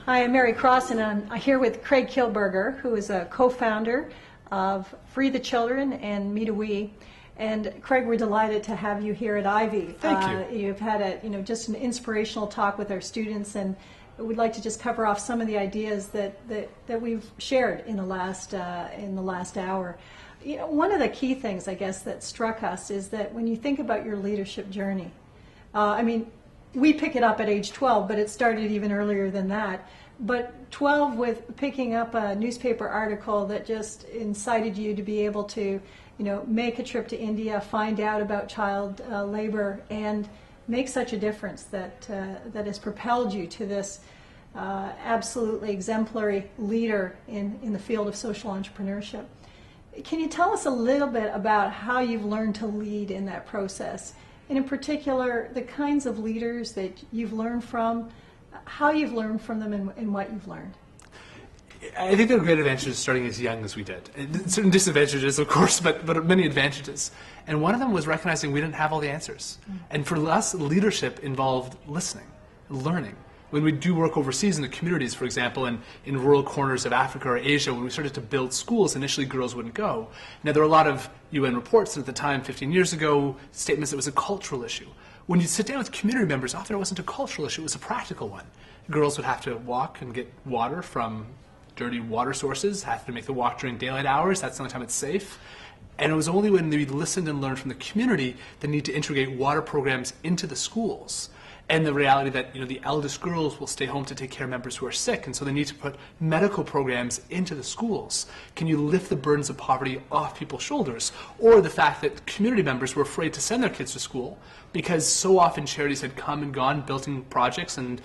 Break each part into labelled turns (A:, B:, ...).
A: Hi, I'm Mary Cross, and I'm here with Craig Keilburger, who is a co-founder of Free the Children and Me to We. And Craig, we're delighted to have you here at Ivy.
B: Thank you.
A: You've had just an inspirational talk with our students, and we'd like to just cover off some of the ideas that we've shared in the last hour. One of the key things, I guess, that struck us is that when you think about your leadership journey, we pick it up at age 12, but it started even earlier than that. But 12 with picking up a newspaper article that just incited you to be able to, make a trip to India, find out about child labor, and make such a difference that has propelled you to this absolutely exemplary leader in the field of social entrepreneurship. Can you tell us a little bit about how you've learned to lead in that process? And in particular, the kinds of leaders that you've learned from, how you've learned from them, and what you've learned.
B: I think there are great advantages starting as young as we did. Certain disadvantages, of course, but many advantages. And one of them was recognizing we didn't have all the answers. And for us, leadership involved listening, learning. When we do work overseas in the communities, for example, in rural corners of Africa or Asia, when we started to build schools, initially girls wouldn't go. Now, there are a lot of UN reports at the time, 15 years ago, statements that it was a cultural issue. When you sit down with community members, often it wasn't a cultural issue, it was a practical one. Girls would have to walk and get water from dirty water sources, have to make the walk during daylight hours, that's the only time it's safe. And it was only when we listened and learned from the community the need to integrate water programs into the schools. And the reality that the eldest girls will stay home to take care of members who are sick, and so they need to put medical programs into the schools. Can you lift the burdens of poverty off people's shoulders? Or the fact that community members were afraid to send their kids to school because so often charities had come and gone, building projects and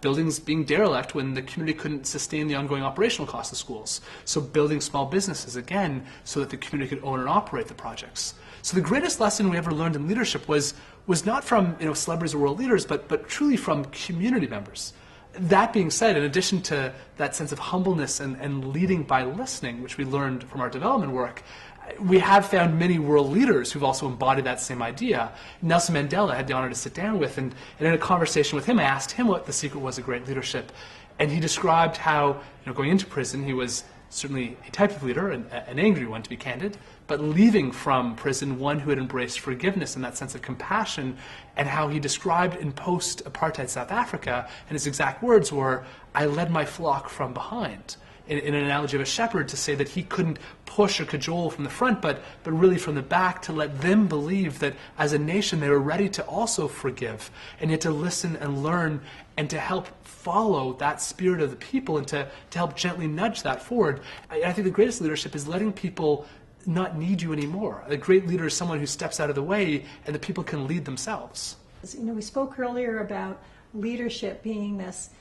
B: buildings being derelict when the community couldn't sustain the ongoing operational costs of schools. So building small businesses, again, so that the community could own and operate the projects. So the greatest lesson we ever learned in leadership was not from celebrities or world leaders, but truly from community members. That being said, in addition to that sense of humbleness and leading by listening, which we learned from our development work, we have found many world leaders who've also embodied that same idea. Nelson Mandela I had the honor to sit down with, and in a conversation with him, I asked him what the secret was of great leadership. And he described how, going into prison, he was certainly a type of leader, an angry one to be candid, but leaving from prison, one who had embraced forgiveness and that sense of compassion, and how he described in post-apartheid South Africa, and his exact words were, "I led my flock from behind." In an analogy of a shepherd, to say that he couldn't push or cajole from the front, but really from the back, to let them believe that as a nation they were ready to also forgive, and yet to listen and learn and to help follow that spirit of the people and to help gently nudge that forward. I think the greatest leadership is letting people not need you anymore. A great leader is someone who steps out of the way and the people can lead themselves.
A: We spoke earlier about leadership being this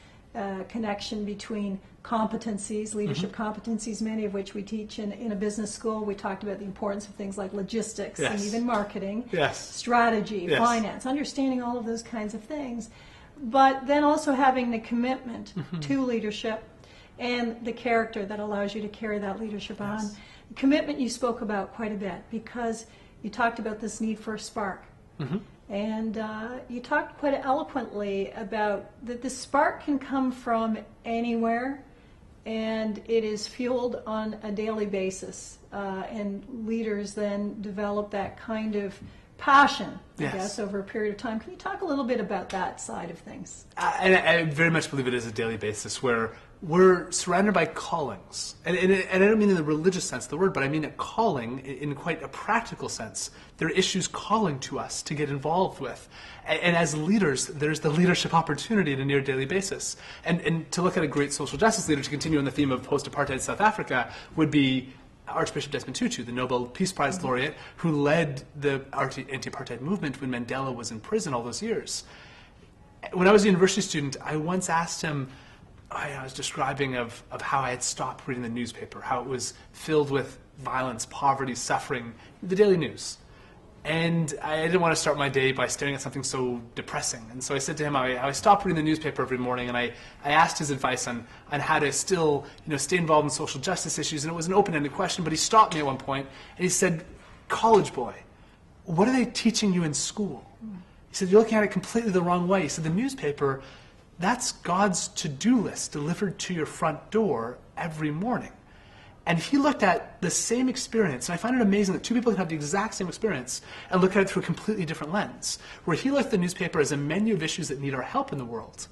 A: connection between competencies, leadership competencies, many of which we teach in a business school. We talked about the importance of things like logistics and even marketing, strategy, finance, understanding all of those kinds of things. But then also having the commitment to leadership and the character that allows you to carry that leadership on. Commitment you spoke about quite a bit because you talked about this need for a spark. And you talked quite eloquently about that the spark can come from anywhere, and it is fueled on a daily basis. And leaders then develop that kind of passion, I guess, over a period of time. Can you talk a little bit about that side of things?
B: And I very much believe it is a daily basis where we're surrounded by callings. And I don't mean in the religious sense of the word, but I mean a calling in quite a practical sense. There are issues calling to us to get involved with. And as leaders, there's the leadership opportunity on a near daily basis. And to look at a great social justice leader, to continue on the theme of post-apartheid South Africa, would be Archbishop Desmond Tutu, the Nobel Peace Prize laureate, who led the anti-apartheid movement when Mandela was in prison all those years. When I was a university student, I once asked him, I was describing of how I had stopped reading the newspaper, how it was filled with violence, poverty, suffering, the daily news. And I didn't want to start my day by staring at something so depressing. And so I said to him, I stopped reading the newspaper every morning, and I asked his advice on how to still stay involved in social justice issues. And it was an open-ended question, but he stopped me at one point, and he said, "College boy, what are they teaching you in school?" He said, "You're looking at it completely the wrong way." He said, "The newspaper that's God's to-do list delivered to your front door every morning. And he looked at the same experience, and I find it amazing that two people can have the exact same experience and look at it through a completely different lens, where he looked at the newspaper as a menu of issues that need our help in the world.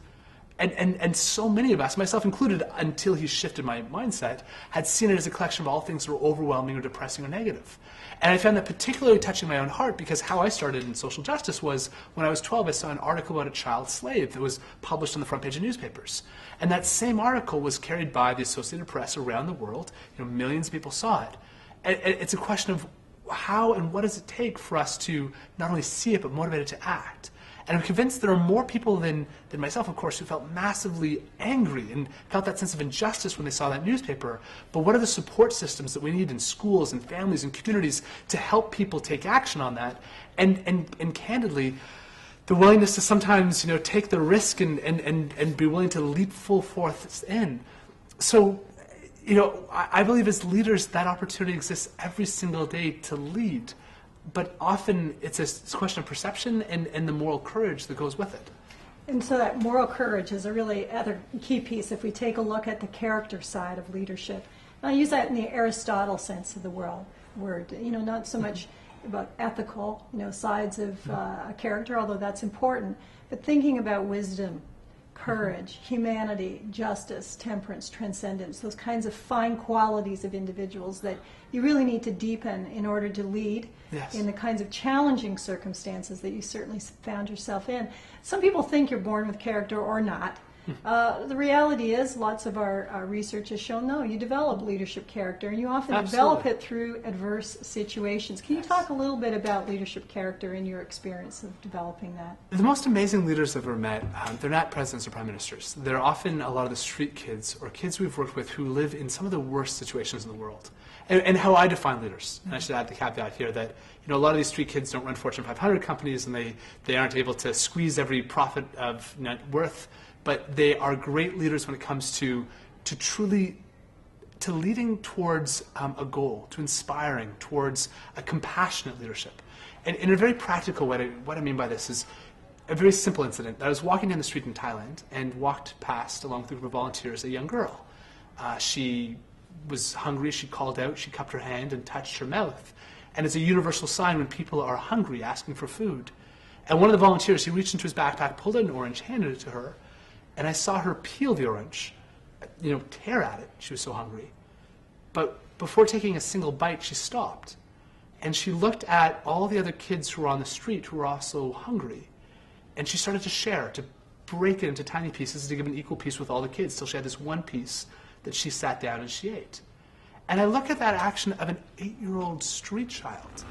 B: And so many of us, myself included, until he shifted my mindset, had seen it as a collection of all things that were overwhelming or depressing or negative. And I found that particularly touching my own heart, because how I started in social justice was when I was 12, I saw an article about a child slave that was published on the front page of newspapers. And that same article was carried by the Associated Press around the world. Millions of people saw it. And it's a question of how and what does it take for us to not only see it, but motivate it to act. And I'm convinced there are more people than myself, of course, who felt massively angry and felt that sense of injustice when they saw that newspaper. But what are the support systems that we need in schools and families and communities to help people take action on that? And candidly, the willingness to sometimes take the risk and be willing to leap full force in. So, I believe as leaders that opportunity exists every single day to lead. But often it's a question of perception and the moral courage that goes with it.
A: And so that moral courage is a really other key piece if we take a look at the character side of leadership. And I use that in the Aristotle sense of the word, not so much about ethical, sides of a character, although that's important, but thinking about wisdom, courage, humanity, justice, temperance, transcendence, those kinds of fine qualities of individuals that you really need to deepen in order to lead in the kinds of challenging circumstances that you certainly found yourself in. Some people think you're born with character or not. The reality is, lots of our research has shown, no, you develop leadership character, and you often develop it through adverse situations. Can you talk a little bit about leadership character in your experience of developing that?
B: The most amazing leaders I've ever met, they're not presidents or prime ministers. They're often a lot of the street kids or kids we've worked with who live in some of the worst situations in the world. And how I define leaders, and I should add the caveat here that a lot of these street kids don't run Fortune 500 companies, and they aren't able to squeeze every profit of net worth. But they are great leaders when it comes to truly leading towards a goal, to inspiring, towards a compassionate leadership. And in a very practical way, what I mean by this is a very simple incident. I was walking down the street in Thailand and walked past, along with a group of volunteers, a young girl. She was hungry, she called out, she cupped her hand and touched her mouth. And it's a universal sign when people are hungry, asking for food. And one of the volunteers, he reached into his backpack, pulled out an orange, handed it to her. And I saw her peel the orange, tear at it. She was so hungry. But before taking a single bite, she stopped. And she looked at all the other kids who were on the street who were also hungry. And she started to share, to break it into tiny pieces, to give an equal piece with all the kids, till she had this one piece that she sat down and she ate. And I look at that action of an 8-year-old street child.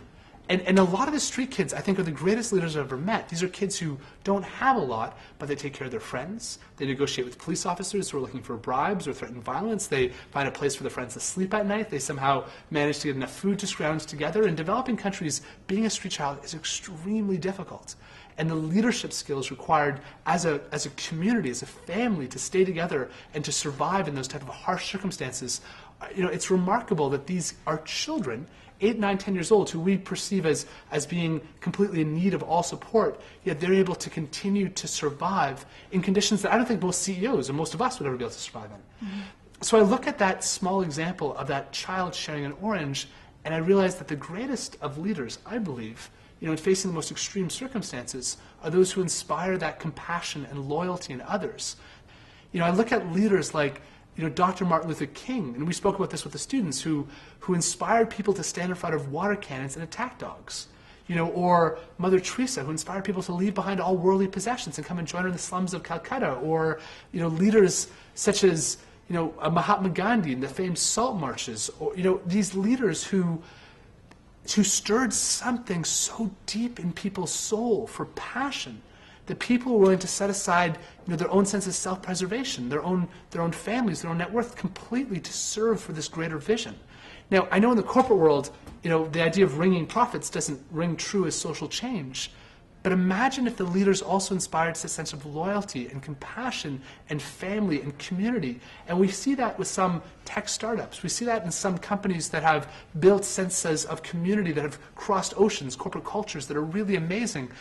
B: And a lot of the street kids, I think, are the greatest leaders I've ever met. These are kids who don't have a lot, but they take care of their friends. They negotiate with police officers who are looking for bribes or threaten violence. They find a place for their friends to sleep at night. They somehow manage to get enough food to scrounge together. In developing countries, being a street child is extremely difficult. And the leadership skills required as a community, as a family, to stay together and to survive in those type of harsh circumstances, it's remarkable that these are children, 8, 9, 10 years old, who we perceive as being completely in need of all support, yet they're able to continue to survive in conditions that I don't think most CEOs and most of us would ever be able to survive in. Mm-hmm. So I look at that small example of that child sharing an orange, and I realize that the greatest of leaders, I believe, in facing the most extreme circumstances, are those who inspire that compassion and loyalty in others. I look at leaders like Dr. Martin Luther King, and we spoke about this with the students, who inspired people to stand in front of water cannons and attack dogs. Or Mother Teresa, who inspired people to leave behind all worldly possessions and come and join her in the slums of Calcutta. Or, leaders such as, Mahatma Gandhi and the famed salt marches. Or, these leaders who stirred something so deep in people's soul for passion, that people were willing to set aside their own sense of self-preservation, their own families, their own net worth, completely to serve for this greater vision. Now, I know in the corporate world, the idea of wringing profits doesn't ring true as social change. But imagine if the leaders also inspired this sense of loyalty and compassion and family and community. And we see that with some tech startups. We see that in some companies that have built senses of community, that have crossed oceans, corporate cultures that are really amazing.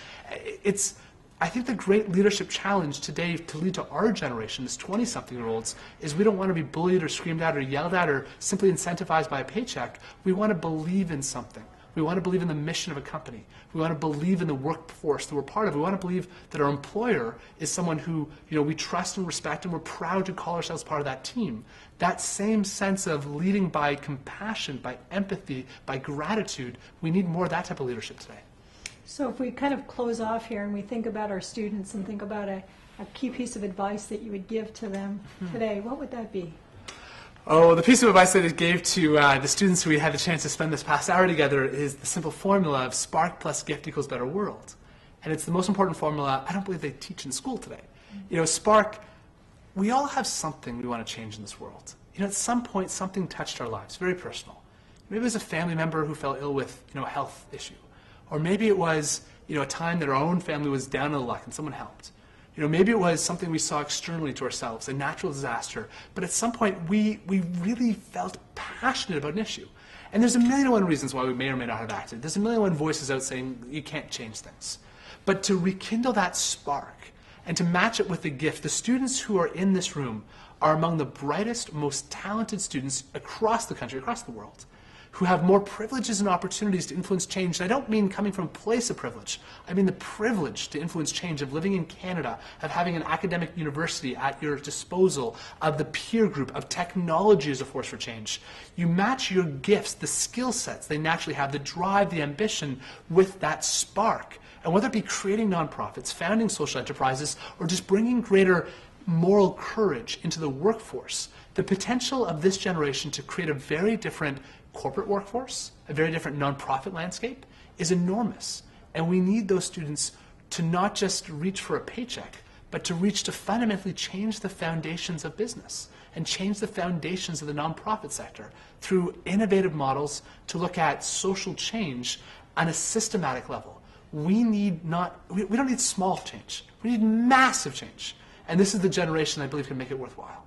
B: I think the great leadership challenge today to lead to our generation as 20-something-year-olds is we don't want to be bullied or screamed at or yelled at or simply incentivized by a paycheck. We want to believe in something. We want to believe in the mission of a company. We want to believe in the workforce that we're part of. We want to believe that our employer is someone who we trust and respect, and we're proud to call ourselves part of that team. That same sense of leading by compassion, by empathy, by gratitude, we need more of that type of leadership today.
A: So if we kind of close off here and we think about our students and think about a key piece of advice that you would give to them today, what would that be?
B: Oh, the piece of advice that I gave to the students who we had the chance to spend this past hour together is the simple formula of spark plus gift equals better world. And it's the most important formula I don't believe they teach in school today. Spark, we all have something we want to change in this world. At some point, something touched our lives, very personal. Maybe it was a family member who fell ill with a health issue. Or maybe it was a time that our own family was down in the luck and someone helped. Maybe it was something we saw externally to ourselves, a natural disaster. But at some point, we really felt passionate about an issue. And there's a million and one reasons why we may or may not have acted. There's a million and one voices out saying you can't change things. But to rekindle that spark and to match it with the gift, the students who are in this room are among the brightest, most talented students across the country, across the world, who have more privileges and opportunities to influence change. And I don't mean coming from a place of privilege. I mean the privilege to influence change, of living in Canada, of having an academic university at your disposal, of the peer group, of technology as a force for change. You match your gifts, the skill sets they naturally have, the drive, the ambition, with that spark. And whether it be creating nonprofits, founding social enterprises, or just bringing greater moral courage into the workforce, the potential of this generation to create a very different corporate workforce, a very different nonprofit landscape, is enormous. And we need those students to not just reach for a paycheck, but to reach to fundamentally change the foundations of business and change the foundations of the nonprofit sector through innovative models to look at social change on a systematic level. We don't need small change. We need massive change. And this is the generation I believe can make it worthwhile.